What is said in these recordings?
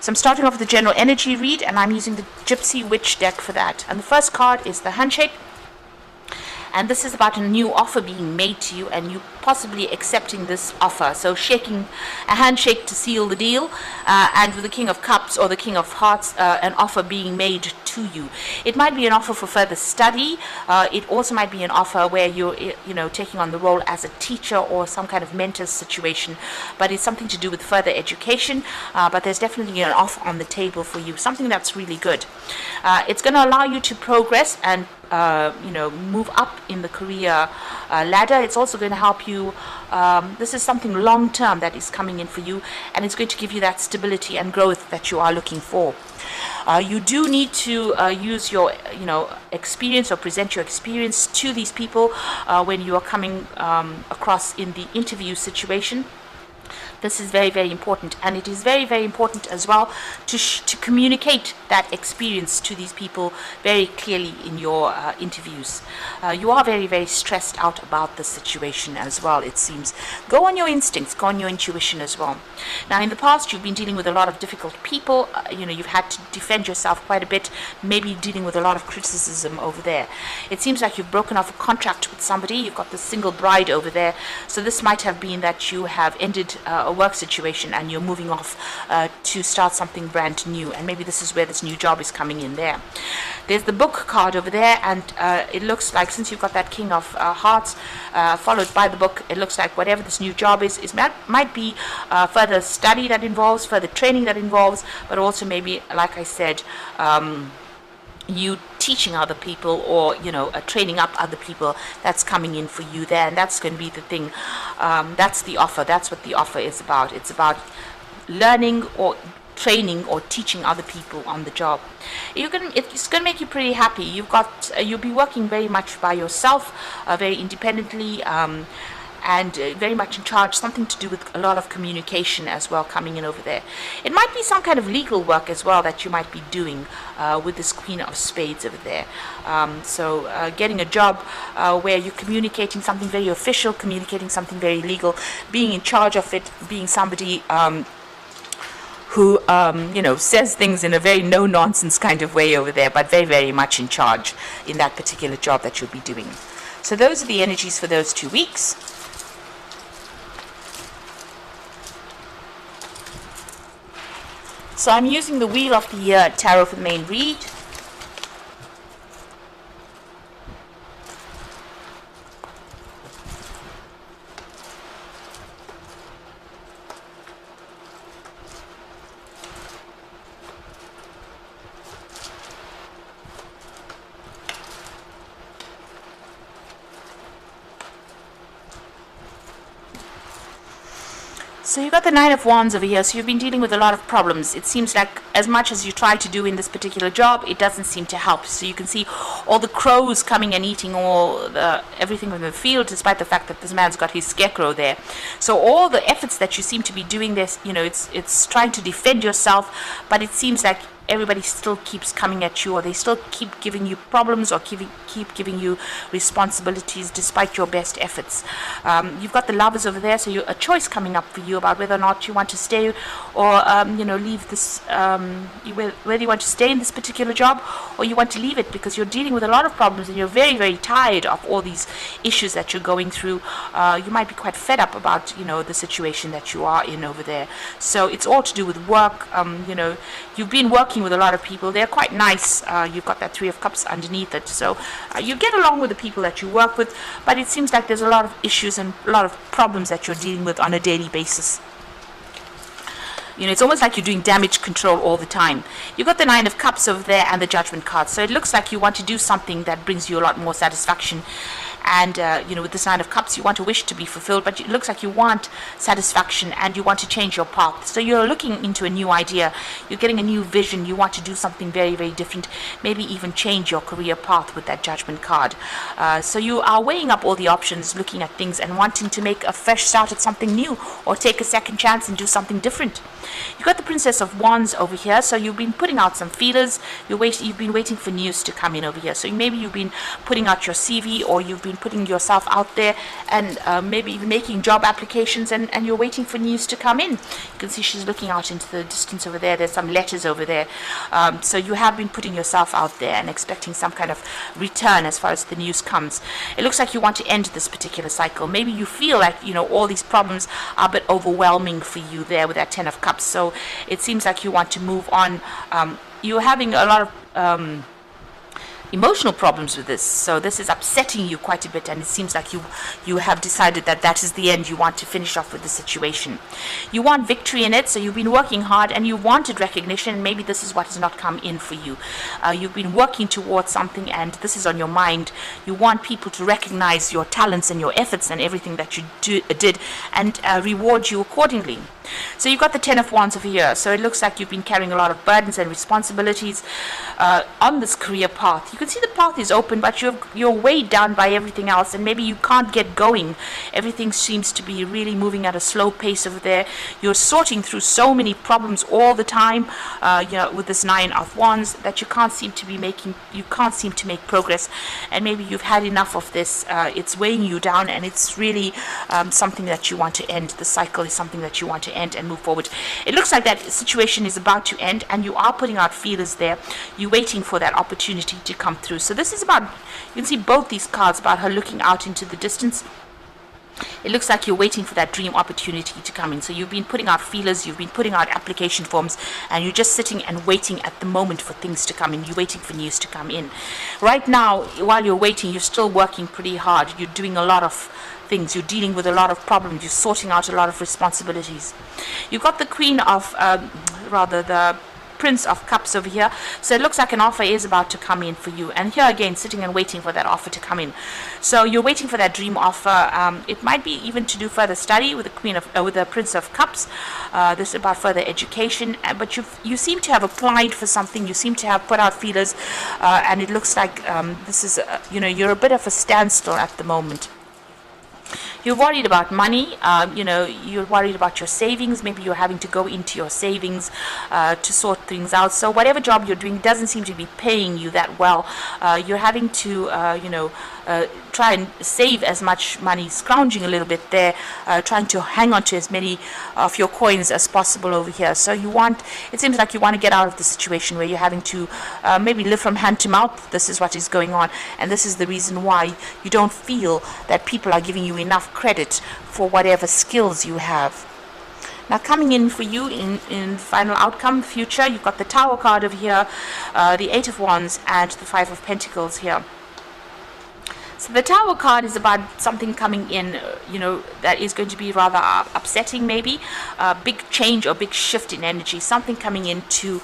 So I'm starting off with the general energy read, and I'm using the Gypsy Witch deck for that. And the first card is the handshake. And this is about a new offer being made to you and you possibly accepting this offer. So shaking a handshake to seal the deal, and with the King of Cups or the King of Hearts, an offer being made to you. It might be an offer for further study. It also might be an offer where you're taking on the role as a teacher or some kind of mentor situation, but it's something to do with further education. But there's definitely an offer on the table for you, something that's really good. It's going to allow you to progress and move up in the career ladder. It's also going to help you. This is something long term that is coming in for you, and it's going to give you that stability and growth that you are looking for. You do need to use your experience or present your experience to these people when you are coming across in the interview situation. This is very, very important, and it is very, very important as well to communicate that experience to these people very clearly in your interviews. You are very, very stressed out about the situation as well, it seems. Go on your instincts, go on your intuition as well. Now, in the past, you've been dealing with a lot of difficult people. You've had to defend yourself quite a bit, maybe dealing with a lot of criticism over there. It seems like you've broken off a contract with somebody. You've got the single bride over there. So this might have been that you have ended a work situation and you're moving off to start something brand new, and maybe this is where this new job is coming in there. There's the book card over there, and it looks like, since you've got that King of Hearts followed by the book, it looks like whatever this new job is might be further study that involves, further training that involves, but also maybe, like I said, you teaching other people or training up other people. That's coming in for you there, and that's going to be the thing. That's the offer. That's what the offer is about. It's about learning or training or teaching other people on the job. It's going to make you pretty happy. You'll be working very much by yourself, very independently, and very much in charge, something to do with a lot of communication as well coming in over there. It might be some kind of legal work as well that you might be doing with this Queen of Spades over there. So getting a job where you're communicating something very official, communicating something very legal, being in charge of it, being somebody who says things in a very no-nonsense kind of way over there, but very, very much in charge in that particular job that you'll be doing. So those are the energies for those 2 weeks. So I'm using the Wheel of the Year Tarot for the main read. So you've got the Nine of Wands over here, so you've been dealing with a lot of problems. It seems like as much as you try to do in this particular job, it doesn't seem to help. So you can see all the crows coming and eating everything from the field, despite the fact that this man's got his scarecrow there. So all the efforts that you seem to be doing this, it's trying to defend yourself, but it seems like everybody still keeps coming at you, or they still keep giving you problems, or keep giving you responsibilities despite your best efforts. You've got the Lovers over there, so a choice coming up for you about whether or not you want to stay or leave this, whether you want to stay in this particular job or you want to leave it, because you're dealing with a lot of problems and you're very, very tired of all these issues that you're going through. You might be quite fed up about the situation that you are in over there. So it's all to do with work. You've been working with a lot of people. They're quite nice. You've got that Three of Cups underneath it, so you get along with the people that you work with, but it seems like there's a lot of issues and a lot of problems that you're dealing with on a daily basis. It's almost like you're doing damage control all the time. You've got the Nine of Cups over there and the Judgment card, so it looks like you want to do something that brings you a lot more satisfaction. And with this Nine of Cups, you want a wish to be fulfilled, but it looks like you want satisfaction and you want to change your path. So you're looking into a new idea. You're getting a new vision. You want to do something very, very different, maybe even change your career path with that Judgment card. So you are weighing up all the options, looking at things and wanting to make a fresh start at something new or take a second chance and do something different. You've got the Princess of Wands over here, so you've been putting out some feelers. You've been waiting for news to come in over here. So maybe you've been putting out your CV, or you've been been putting yourself out there and maybe even making job applications, and you're waiting for news to come in. You can see she's looking out into the distance over there. There's some letters over there. So you have been putting yourself out there and expecting some kind of return as far as the news comes. It looks like you want to end this particular cycle. Maybe you feel like, all these problems are a bit overwhelming for you there with that Ten of Cups. So it seems like you want to move on. You're having a lot of emotional problems with this, so this is upsetting you quite a bit, and it seems like you have decided that is the end. You want to finish off with the situation. You want victory in it, so you've been working hard and you wanted recognition. Maybe this is what has not come in for you. You've been working towards something and this is on your mind. You want people to recognize your talents and your efforts and everything that you did and reward you accordingly. So you've got the Ten of Wands over here. So it looks like you've been carrying a lot of burdens and responsibilities on this career path. You can see the path is open, but you're weighed down by everything else, and maybe you can't get going. Everything seems to be really moving at a slow pace over there. You're sorting through so many problems all the time, with this Nine of Wands, that you can't seem to make progress. And maybe you've had enough of this. It's weighing you down, and it's really something that you want to end. The cycle is something that you want to end and move forward. It looks like that situation is about to end, and you are putting out feelers there. You're waiting for that opportunity to come through. So this is about, you can see both these cards about her looking out into the distance. It looks like you're waiting for that dream opportunity to come in. So you've been putting out feelers, you've been putting out application forms, and you're just sitting and waiting at the moment for things to come in. You're waiting for news to come in. Right now, while you're waiting, you're still working pretty hard. You're doing a lot of things. You're dealing with a lot of problems. You're sorting out a lot of responsibilities. You've got the Queen of, the Prince of Cups over here. So it looks like an offer is about to come in for you. And here again, sitting and waiting for that offer to come in. So you're waiting for that dream offer. It might be even to do further study with the with the Prince of Cups. This is about further education. But you seem to have applied for something. You seem to have put out feelers, and it looks like this is you're a bit of a standstill at the moment. You're worried about money, you're worried about your savings. Maybe you're having to go into your savings to sort things out. So whatever job you're doing doesn't seem to be paying you that well. You're having to, try and save as much money, scrounging a little bit there, trying to hang on to as many of your coins as possible over here. So it seems like you want to get out of the situation where you're having to maybe live from hand to mouth. This is what is going on, and this is the reason why you don't feel that people are giving you enough credit for whatever skills you have. Now coming in for you in final outcome, future, you've got the Tower card over here, the Eight of Wands, and the Five of Pentacles here. So the Tower card is about something coming in, that is going to be rather upsetting, maybe a big change or big shift in energy, something coming in to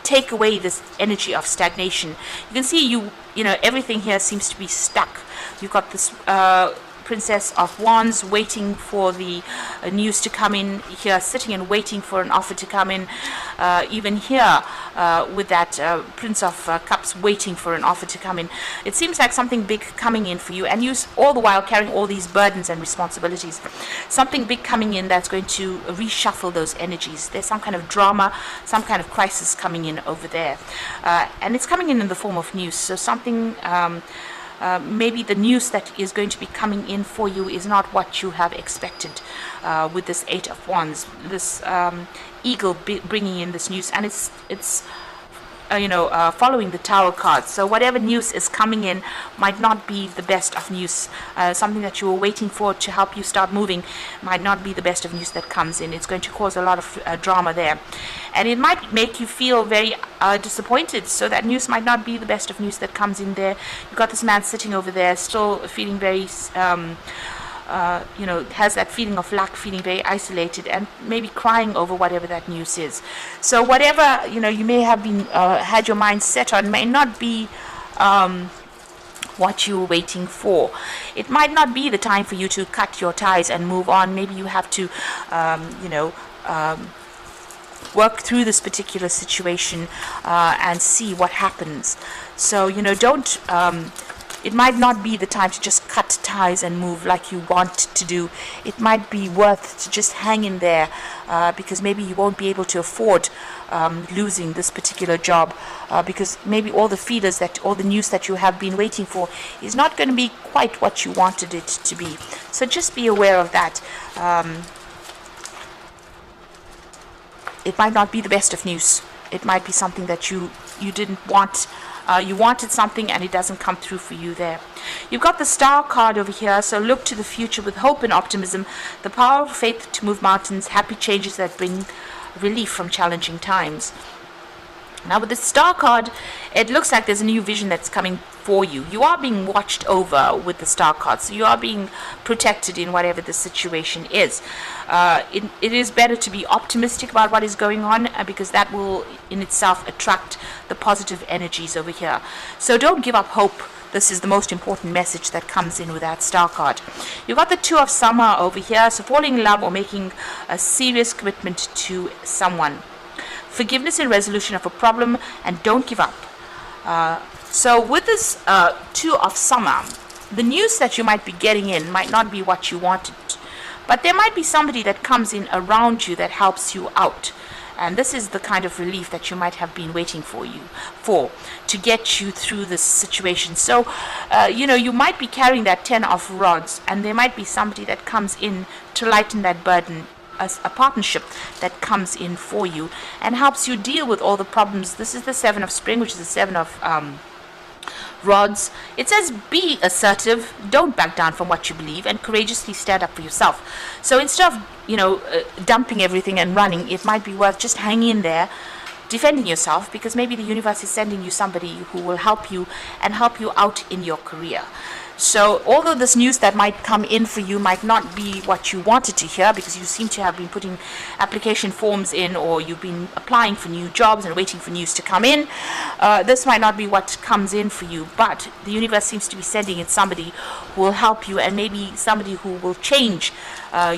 take away this energy of stagnation. You can see everything here seems to be stuck. You've got this Princess of Wands waiting for the news to come in here, sitting and waiting for an offer to come in. Even here with that Prince of Cups waiting for an offer to come in. It seems like something big coming in for you, and you all the while carrying all these burdens and responsibilities. Something big coming in that's going to reshuffle those energies. There's some kind of drama, some kind of crisis coming in over there. And it's coming in the form of news. So something... maybe the news that is going to be coming in for you is not what you have expected with this Eight of Wands, this eagle bringing in this news, and it's following the Tower card. So whatever news is coming in might not be the best of news. Something that you were waiting for to help you start moving might not be the best of news that comes in. It's going to cause a lot of drama there, and it might make you feel very disappointed. So that news might not be the best of news that comes in there. You've got this man sitting over there still feeling very has that feeling of lack, feeling very isolated, and maybe crying over whatever that news is. So whatever you may have been had your mind set on may not be what you were waiting for. It might not be the time for you to cut your ties and move on. Maybe you have to work through this particular situation and see what happens. So don't it might not be the time to just cut ties and move like you want to do. It might be worth to just hang in there, because maybe you won't be able to afford losing this particular job, because maybe all the news that you have been waiting for is not going to be quite what you wanted it to be. So just be aware of that. It might not be the best of news. It might be something that you didn't want. You wanted something and it doesn't come through for you there. You've got the Star card over here, so look to the future with hope and optimism, the power of faith to move mountains, happy changes that bring relief from challenging times. Now with the Star card, it looks like there's a new vision that's coming for you. You are being watched over with the Star card, so you are being protected in whatever the situation is. It is better to be optimistic about what is going on, because that will in itself attract the positive energies over here. So don't give up hope. This is the most important message that comes in with that Star card. You've got the Two of Summer over here, so falling in love or making a serious commitment to someone. Forgiveness and resolution of a problem, and don't give up. So with this Two of Summer, the news that you might be getting in might not be what you wanted, but there might be somebody that comes in around you that helps you out. And this is the kind of relief that you might have been waiting for to get you through this situation. So, you might be carrying that 10 of Rods, and there might be somebody that comes in to lighten that burden, a partnership that comes in for you and helps you deal with all the problems. This is the Seven of Spring, which is the Seven of Rods. It says be assertive, don't back down from what you believe, and courageously stand up for yourself. So instead of dumping everything and running, it might be worth just hanging in there, defending yourself, because maybe the universe is sending you somebody who will help you and help you out in your career. So although this news that might come in for you might not be what you wanted to hear, because you seem to have been putting application forms in, or you've been applying for new jobs and waiting for news to come in, this might not be what comes in for you, but the universe seems to be sending in somebody who will help you, and maybe somebody who will change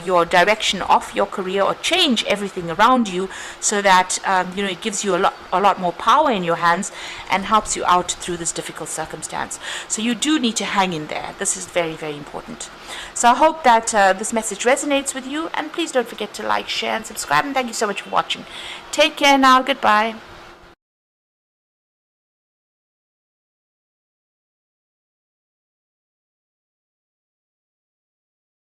your direction of your career, or change everything around you, so that it gives you a lot more power in your hands and helps you out through this difficult circumstance. So you do need to hang in there. This is very, very important. So I hope that this message resonates with you, and please don't forget to like, share, and subscribe, and thank you so much for watching. Take care now. Goodbye.